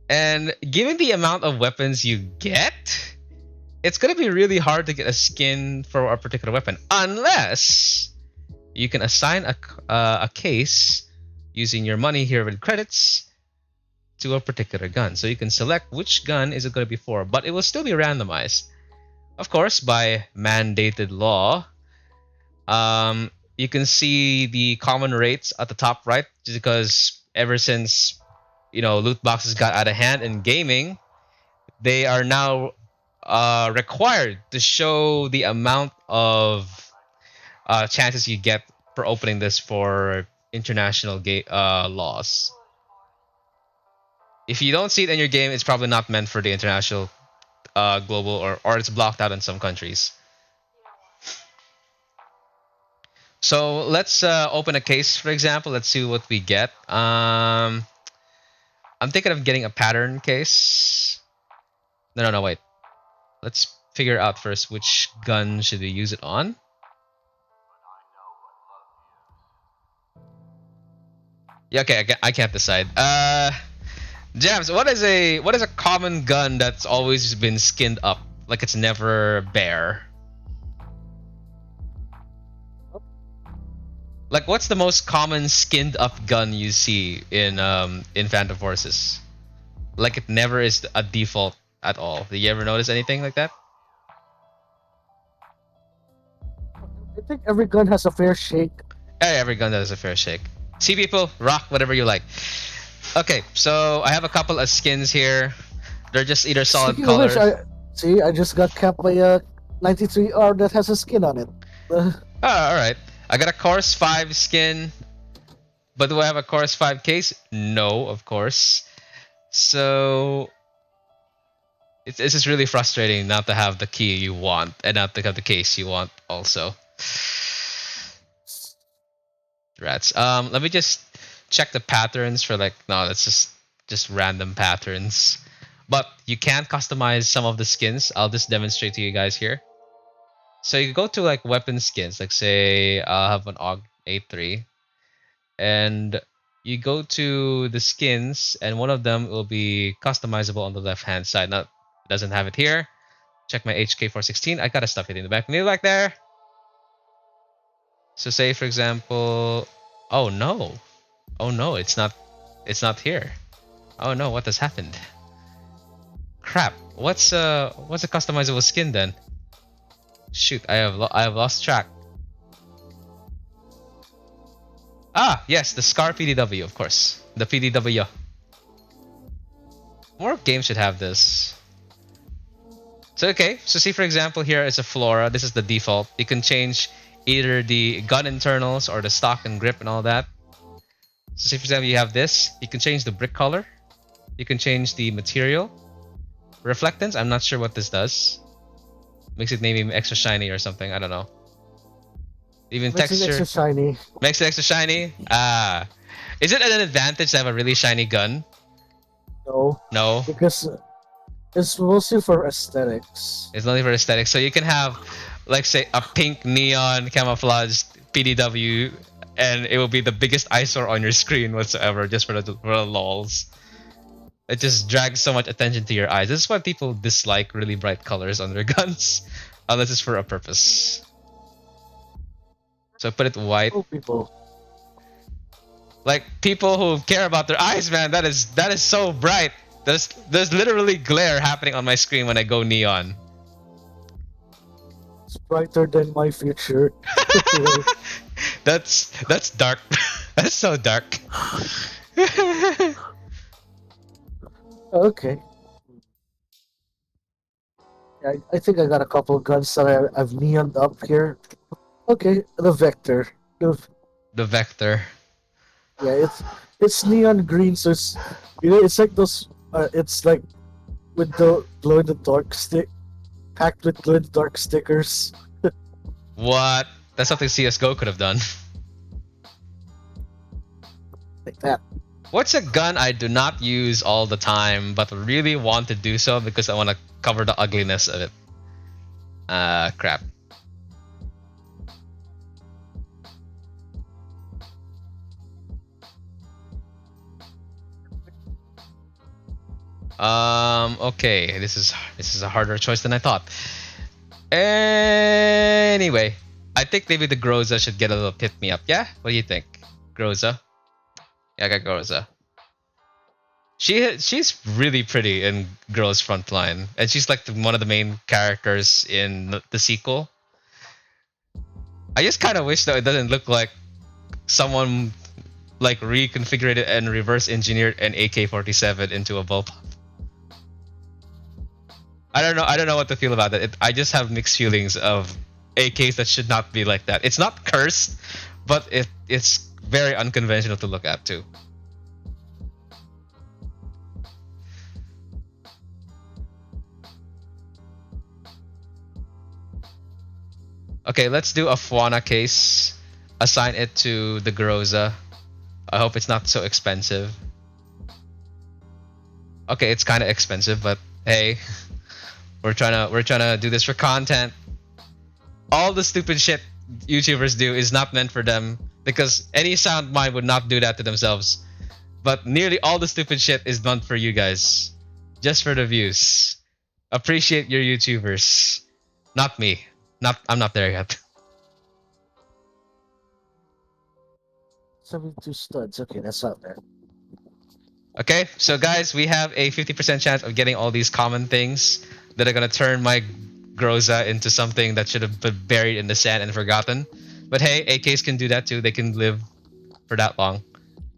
And given the amount of weapons you get, it's gonna be really hard to get a skin for a particular weapon unless you can assign a case using your money here with credits to a particular gun. So you can select which gun is it going to be for, but it will still be randomized. Of course, by mandated law. You can see the common rates at the top right, just because ever since loot boxes got out of hand in gaming, they are now required to show the amount of chances you get for opening this for international laws. If you don't see it in your game, it's probably not meant for the international, global, or it's blocked out in some countries. So let's open a case, for example. Let's see what we get. I'm thinking of getting a pattern case. No, wait. Let's figure out first which gun should we use it on. Yeah, okay, I can't decide. Jams, what is a common gun that's always been skinned up, like it's never bare? Like, what's the most common skinned up gun you see in Phantom Forces? Like, it never is a default at all. Did you ever notice anything like that? I think every gun has a fair shake. Hey, every gun has a fair shake. See, people, rock whatever you like. Okay, so I have a couple of skins here. They're just either solid Speaking colors. of which, I just got capped by a 93R that has a skin on it. Oh, alright. I got a Course 5 skin. But do I have a Course 5 case? No, of course. So it's just really frustrating not to have the key you want and not to have the case you want also. Rats. Let me just check the patterns for no, that's just random patterns. But you can customize some of the skins. I'll just demonstrate to you guys here. So you go to weapon skins, say I'll have an AUG A3, and you go to the skins, and one of them will be customizable on the left hand side. Now, it doesn't have it here. Check my HK416. I gotta stuff it in the back. Need back there. So say for example, oh no, it's not here. Oh no, what has happened? Crap. What's a customizable skin then? Shoot, I have lost track. Ah, yes, the Scar PDW, of course. The PDW. More games should have this. So okay, so see for example here is a Flora. This is the default. You can change either the gun internals or the stock and grip and all that. So say for example you have this. You can change the brick color. You can change the material. Reflectance, I'm not sure what this does. Makes it maybe extra shiny or something, I don't know. Even Makes texture. it extra shiny. Makes it extra shiny? Ah. Is it an advantage to have a really shiny gun? No. No. Because it's mostly for aesthetics. It's only for aesthetics. So you can have, say, a pink neon camouflaged PDW, and it will be the biggest eyesore on your screen whatsoever, just for the lols. It just drags so much attention to your eyes. This is why people dislike really bright colors on their guns, unless it's for a purpose. So put it white. Oh, people. Like people who care about their eyes, man. That is so bright. There's literally glare happening on my screen when I go neon. It's brighter than my future. That's dark. That's so dark. Okay. I think I got a couple of guns that I've neoned up here. Okay, the Vector. The, The vector. yeah, it's neon green, so it's it's like those. It's like with the glow in the dark stick, packed with glow in the dark stickers. What? That's something CS:GO could have done. Like that. What's a gun I do not use all the time, but really want to do so because I want to cover the ugliness of it? Crap. Okay, this is a harder choice than I thought. Anyway, I think maybe the Groza should get a little pick me up. Yeah, what do you think, Groza? Yeah, I got Groza. She's really pretty in Girls Frontline, and she's like one of the main characters in the sequel. I just kind of wish that it doesn't look like someone like reconfigured it and reverse engineered an AK-47 into a bullpup. I don't know. I don't know what to feel about that. I just have mixed feelings of AKs that should not be like that. It's not cursed, but it's very unconventional to look at too. Okay, let's do a Fuana case. Assign it to the Groza. I hope it's not so expensive. Okay, it's kind of expensive, but hey, we're trying to do this for content. All the stupid shit YouTubers do is not meant for them because any sound mind would not do that to themselves. But nearly all the stupid shit is done for you guys, just for the views. Appreciate your YouTubers, not me. I'm not there yet. 72 studs. Okay, that's not bad. Okay, so guys, we have a 50% chance of getting all these common things that are gonna turn my Groza into something that should have been buried in the sand and forgotten. But hey, AKs can do that too. They can live for that long.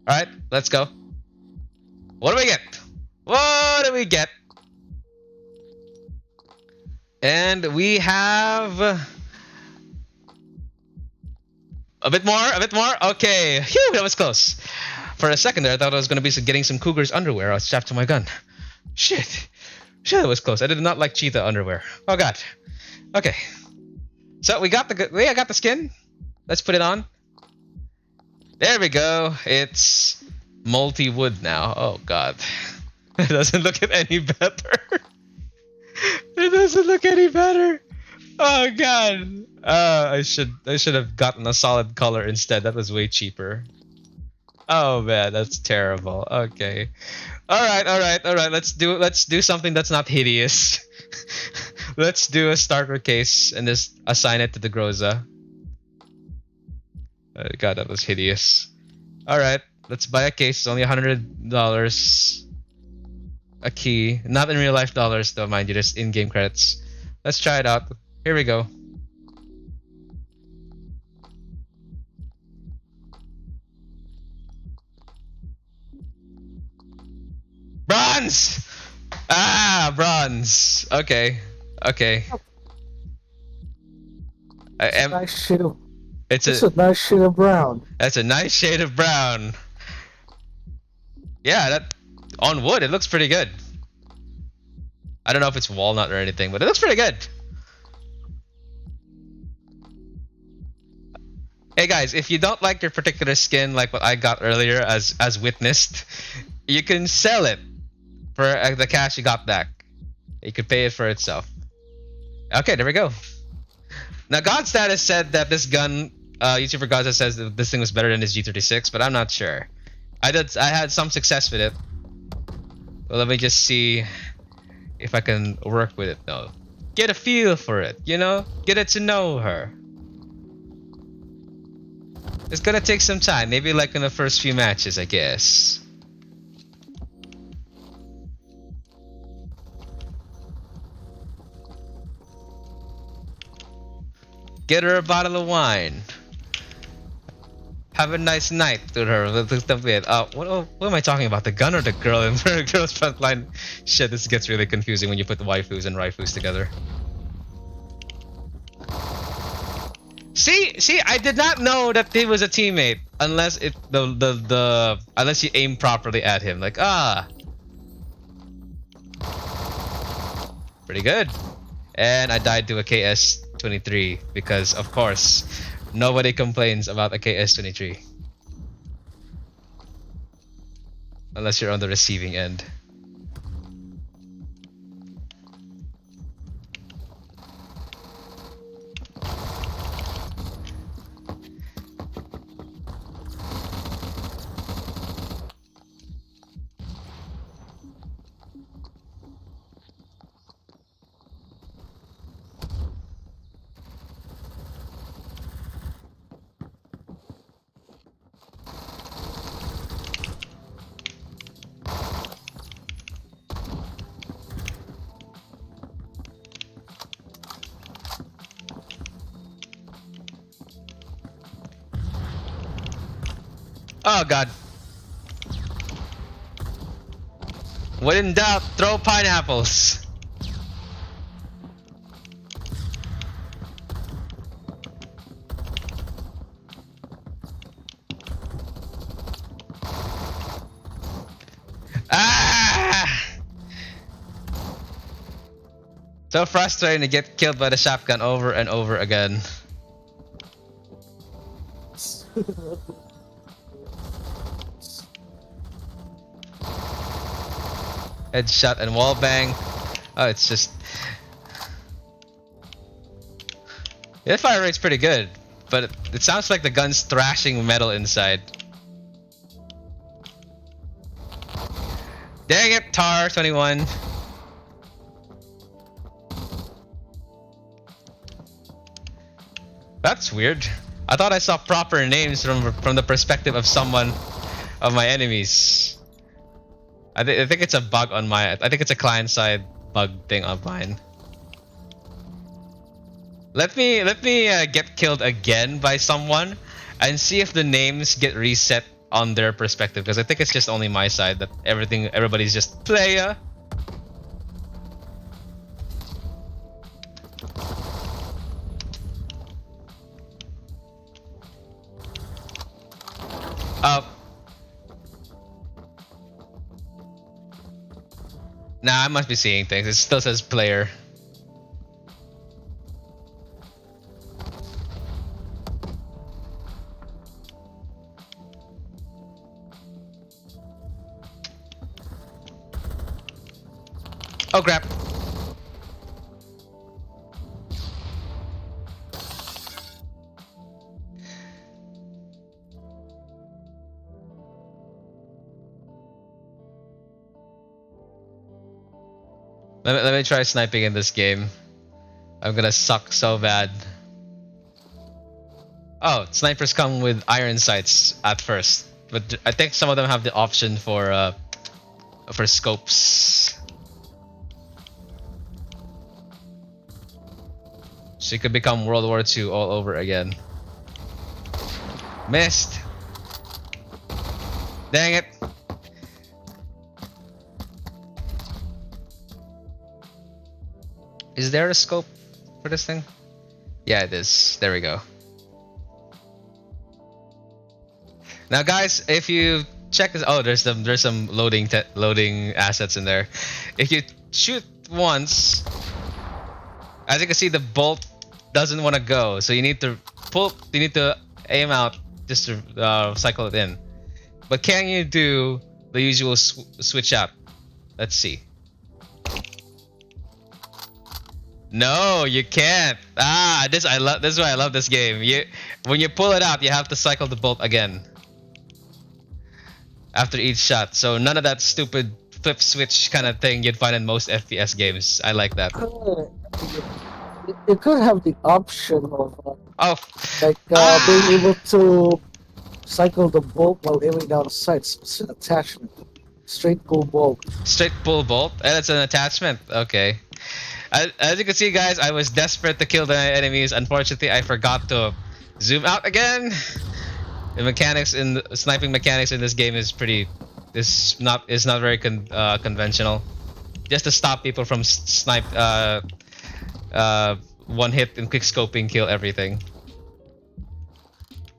Alright, let's go. What do we get? What do we get? And we have a bit more, a bit more. Okay, phew, that was close. For a second there, I thought I was going to be getting some Cougar's underwear. I was strapped to my gun. Shit, that was close. I did not like cheetah underwear. Oh god. Okay, so we got I got the skin. Let's put it on. There we go. It's multi-wood now. Oh god, it doesn't look any better. It doesn't look any better. Oh god. I should have gotten a solid color instead. That was way cheaper. Oh man, that's terrible. Okay. Alright. Let's do something that's not hideous. Let's do a starter case and just assign it to the Groza. God, that was hideous. Alright, let's buy a case. It's only $100. A key. Not in real life dollars though, mind you, just in-game credits. Let's try it out. Here we go. Bronze! Ah, bronze. Okay. I am. Nice shade of. It's a nice shade of brown. That's a nice shade of brown. Yeah, that on wood it looks pretty good. I don't know if it's walnut or anything, but it looks pretty good. Hey guys, if you don't like your particular skin, like what I got earlier, as witnessed, you can sell it for the cash you got back. You could pay it for itself. Okay, there we go. Now, Godstatus said that this gun, YouTuber Godstatus says that this thing was better than his G36, but I'm not sure. I had some success with it. Well, let me just see if I can work with it though. Get a feel for it, you know? Get it to know her. It's gonna take some time, maybe like in the first few matches, I guess. Get her a bottle of wine. Have a nice night with her. What am I talking about? The gun or the girl in the girl's front line? Shit, this gets really confusing when you put the waifus and raifus together. See, I did not know that he was a teammate unless unless you aim properly at him. Like pretty good. And I died to a KS-23 because, of course, nobody complains about a KS-23 unless you're on the receiving end. Oh god. When in doubt, throw pineapples. Ah! So frustrating to get killed by the shotgun over and over again. Headshot and wallbang. Oh, it's just... The fire rate's pretty good, but it sounds like the gun's thrashing metal inside. Dang it, Tar 21. That's weird. I thought I saw proper names from the perspective of someone of my enemies. I think it's a bug on my. I think it's a client side bug thing on mine. Let me get killed again by someone and see if the names get reset on their perspective, because I think it's just only my side that everybody's just playa. Nah, I must be seeing things. It still says player. Oh crap. Let me try sniping in this game. I'm gonna suck so bad. Oh, snipers come with iron sights at first, but I think some of them have the option for scopes. So you could become World War II all over again. Missed. Dang it. Is there a scope for this thing? Yeah, it is. There we go. Now, guys, if you check this, oh, there's some loading assets in there. If you shoot once, as you can see, the bolt doesn't want to go, so you need to aim out just to cycle it in. But can you do the usual switch out? Let's see. No, you can't. This is why I love this game. When you pull it out, you have to cycle the bolt again after each shot. So none of that stupid flip switch kind of thing you'd find in most FPS games. I like that. It could have the option of Oh, like being able ah, to cycle the bolt while aiming down sights. It's an attachment. Straight pull bolt. straight pull bolt, and it's an attachment. Okay. As you can see, guys, I was desperate to kill the enemies. Unfortunately, I forgot to zoom out again. The mechanics in sniping mechanics in this game is not very conventional. Just to stop people from snipe one hit and quick scoping kill everything,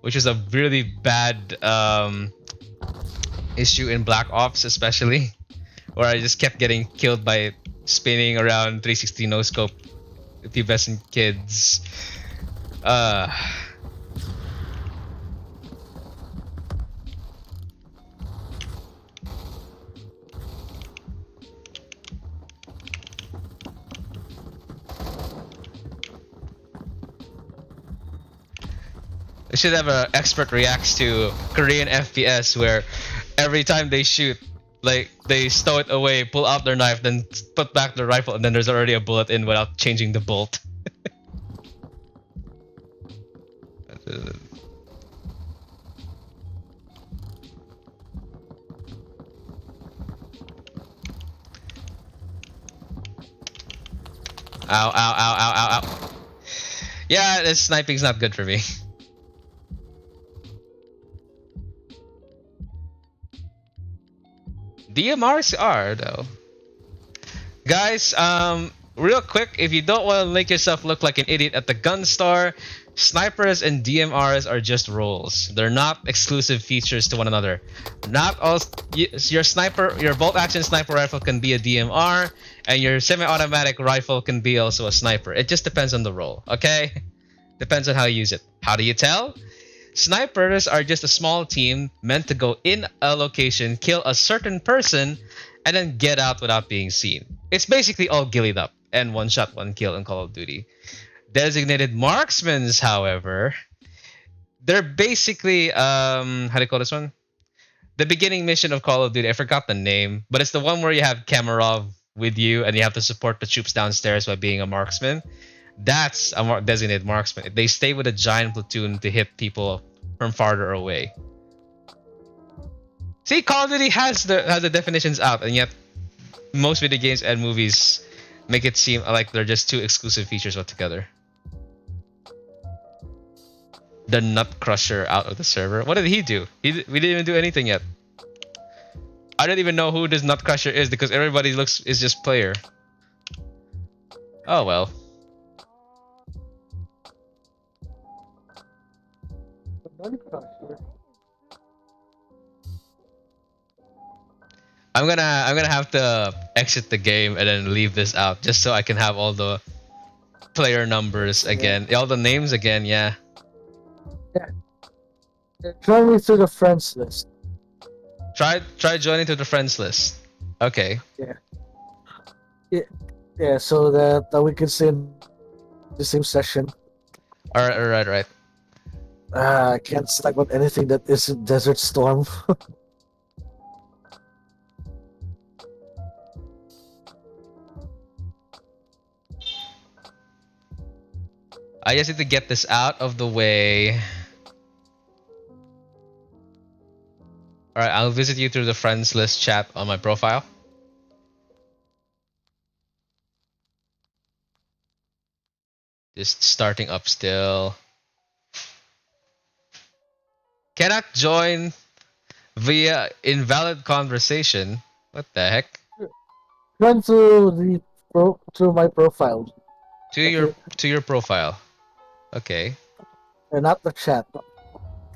which is a really bad issue in Black Ops, especially where I just kept getting killed by spinning around 360 no scope pubescent kids. Uh, they should have an expert reacts to Korean FPS where every time they shoot, like they stow it away, pull out their knife, then put back the rifle, and then there's already a bullet in without changing the bolt. Ow, ow, ow, ow, ow, ow. Yeah, this sniping's not good for me. DMRs are, though. Guys, real quick, if you don't want to make yourself look like an idiot at the gun store, snipers and DMRs are just roles. They're not exclusive features to one another. Not all your bolt action sniper rifle can be a DMR, and your semi-automatic rifle can be also a sniper. It just depends on the role, okay? Depends on how you use it. How do you tell? Snipers are just a small team meant to go in a location, kill a certain person, and then get out without being seen. It's basically all gillied up and one shot, one kill in Call of Duty. Designated marksmen, however, they're basically how do you call this one? The beginning mission of Call of Duty. I forgot the name, but it's the one where you have Kamarov with you and you have to support the troops downstairs by being a marksman. That's a designated marksman. They stay with a giant platoon to hit people from farther away. See, Call of Duty has the definitions out, and yet most video games and movies make it seem like they're just two exclusive features altogether. The Nut Crusher out of the server. What did he do? We didn't even do anything yet. I don't even know who this Nut Crusher is because everybody is just player. Oh well. I'm gonna have to exit the game and then leave this out just so I can have all the player numbers again, all the names again. Yeah. Join me through the friends list. Try joining to the friends list. Okay. Yeah, so that we can stay in the same session. All right. I can't stack on anything that isn't Desert Storm. I just need to get this out of the way. Alright, I'll visit you through the friends list chat on my profile. Just starting up still. Cannot join via invalid conversation. What the heck? Run through through my profile. To your profile. Okay. And not the chat.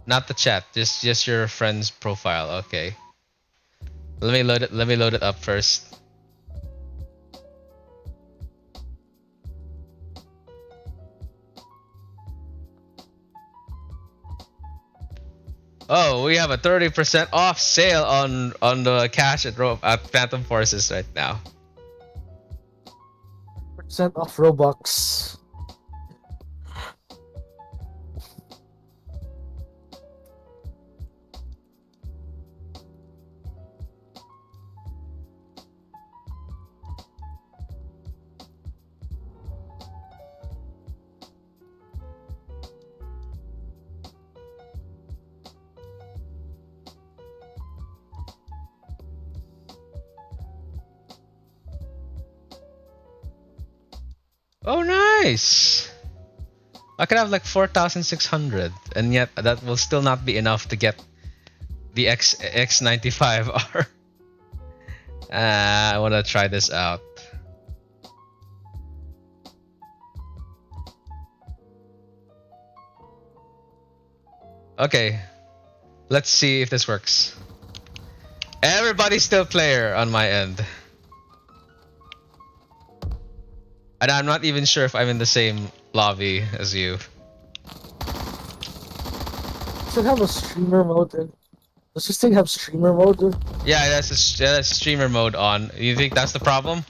Not the chat, just your friend's profile. Okay. Let me load it up first. Oh, we have a 30% off sale on the cash at Phantom Forces right now. % off Robux. Oh, nice. I could have like 4,600, and yet that will still not be enough to get the X95R. I want to try this out. Okay, let's see if this works. Everybody's still player on my end. And I'm not even sure if I'm in the same lobby as you. Should have a streamer mode. Does this thing have streamer mode? Yeah, that's streamer mode on. You think that's the problem?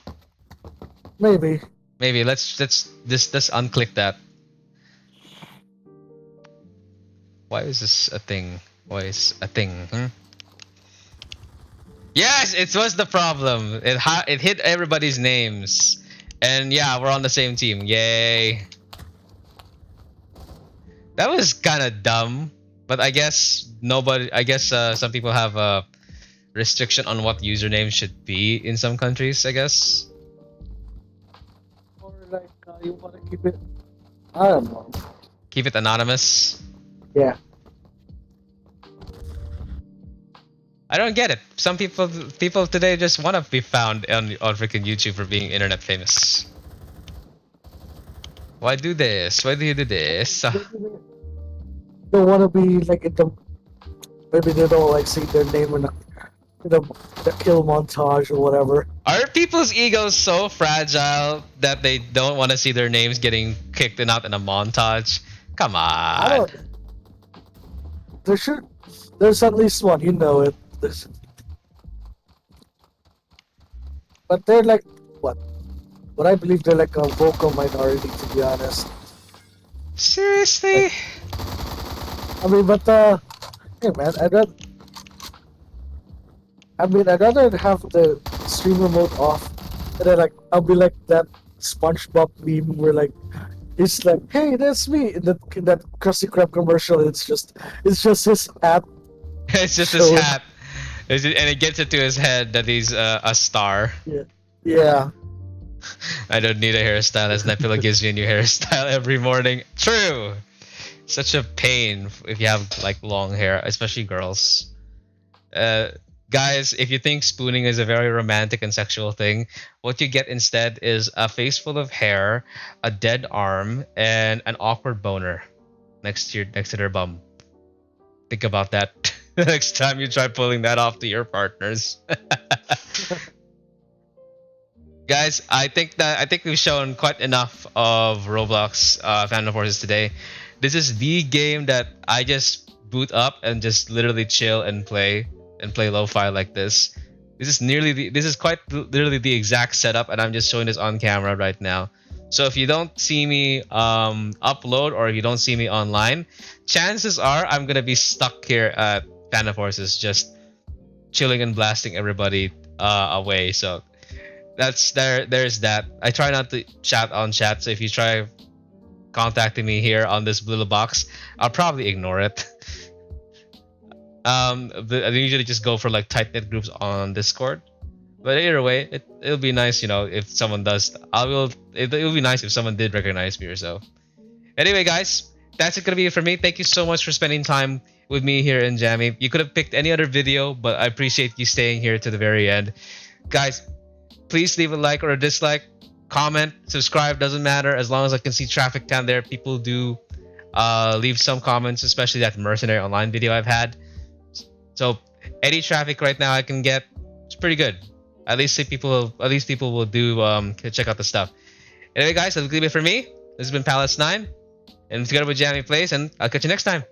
Maybe. Maybe let's unclick that. Why is this a thing? Why is a thing? Yes, it was the problem. It hit everybody's names, and yeah, we're on the same team. Yay! That was kind of dumb, but I guess nobody. I guess some people have a restriction on what username should be in some countries. I guess. Or like you want to keep it. I don't know. Keep it anonymous. Yeah. I don't get it. Some people today just want to be found on freaking YouTube for being internet famous. Why do this? Why do you do this? Don't want to be like in the. Maybe they don't like see their name in the kill montage or whatever. Are people's egos so fragile that they don't want to see their names getting kicked out in a montage? Come on. I don't. There should. There's at least one. You know it. But they're like what? But I believe they're like a vocal minority, to be honest. Seriously? I mean, but hey man, I'd rather have the streamer mode off, and then like I'll be like that SpongeBob meme where like it's like, hey, that's me in that Krusty Krab commercial. It's just his hat. It's just his hat. And it gets it to his head that he's a star. Yeah. Yeah. I don't need a hairstylist. Nepila gives me a new hairstyle every morning. True. Such a pain if you have like long hair, especially girls. Guys, if you think spooning is a very romantic and sexual thing, what you get instead is a face full of hair, a dead arm, and an awkward boner next to their bum. Think about that next time you try pulling that off to your partners. Guys, I think we've shown quite enough of Roblox Phantom Forces today. This is the game that I just boot up and just literally chill and play lo-fi like this. This is quite literally the exact setup, and I'm just showing this on camera right now. So if you don't see me upload, or if you don't see me online, chances are I'm gonna be stuck here at Phantom Forces, just chilling and blasting everybody away. So there's that. I try not to chat on chat, so if you try contacting me here on this little box, I'll probably ignore it. I usually just go for like tight knit groups on Discord. But either way, it'll be nice, if someone does. It'll be nice if someone did recognize me or so. Anyway, guys, that's gonna be it for me. Thank you so much for spending time with me here in Jammy. You could have picked any other video, but I appreciate you staying here to the very end, guys. Please leave a like or a dislike, comment, subscribe, doesn't matter, as long as I can see traffic down there. People do leave some comments, especially that Mercenary Online video I've had. So any traffic right now I can get, it's pretty good. At least people will do check out the stuff. Anyway, guys, that's gonna be it for me. This has been Palace 9, and together with Jammy Plays, and I'll catch you next time.